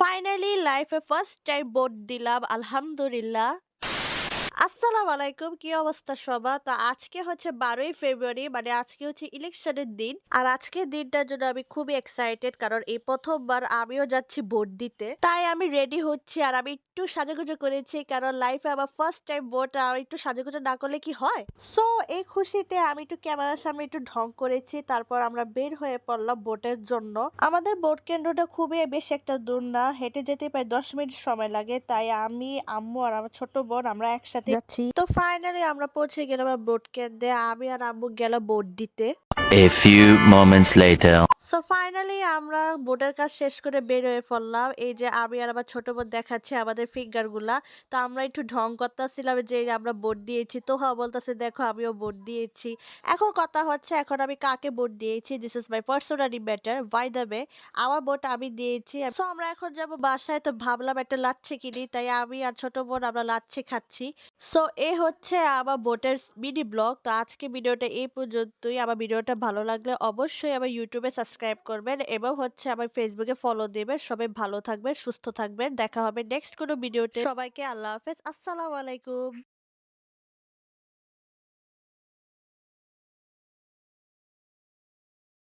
Finally লাইফে first time vote দিলাম, আলহামদুলিল্লাহ। আসসালামু আলাইকুম, কি অবস্থা সবার? তো আজকে হচ্ছে 12ই ফেব্রুয়ারি, মানে আজকে হচ্ছে ইলেকশনের দিন। আর আজকের দিনটার জন্য আমি খুবই এক্সাইটেড, কারণ এই প্রথমবার আমিও যাচ্ছি ভোট দিতে। তাই আমি রেডি হচ্ছি, আর আমি একটু সাজুগুজু করেছি, কারণ লাইফে আমার ফার্স্ট টাইম ভোট, আর একটু সাজুগুজু না করলে কি হয়। সো এই খুশিতে আমি একটু ক্যামেরার সামনে একটু ঢং করেছি, তারপর আমরা বের হয়ে পড়লাম ভোটের জন্য। আমাদের ভোট কেন্দ্রটা খুবই বেশি একটা দূর না, হেঁটে যেতে প্রায় 10 মিনিট সময় লাগে। তাই আমি, আম্মু আর আমার ছোট বোন আমরা একসাথে যাচ্ছি। তো ফাইনালি আমরা পৌঁছে গেলাম ভোট কেন্দ্রে। আমি আর আম্মু গেলাম ভোট দিতে। A few moments later. So finally আমরা ভোটার কাজ শেষ করে বের হয়ে পড়লাম। এই যে আমি আর আমার ছোট বোন দেখাচ্ছে আমাদের ফিঙ্গার গুলা। তো আমরা একটু ঢং করতেছিলাম যে এই যে আমরা ভোট দিয়েছি। তোহা বলতেছে দেখো আমিও ভোট দিয়েছি। এখন কথা হচ্ছে এখন আমি কাকে ভোট দিয়েছি। This is my personally matter. By the way আমার ভোট আমি দিয়েছি। সো আমরা এখন যাব বাসায়, তো ভাবলাম একটা লাচ্ছি কিনি। তাই আমি আর ছোট বোন আমরা লাচ্ছি খাচ্ছি। সো এ হচ্ছে আমার ভোটের মিনি ব্লগ। তো আজকে ভিডিওটা এই পর্যন্তই। আমার ভিডিওটা ভালো লাগলে অবশ্যই আমার ইউটিউবে সাবস্ক্রাইব করবেন এবং হচ্ছে আমার ফেসবুকে ফলো দেবেন। সবাই ভালো থাকবেন, সুস্থ থাকবেন। দেখা হবে নেক্সট কোনো ভিডিওতে। সবাইকে আল্লাহ হাফেজ, আসসালামু আলাইকুম।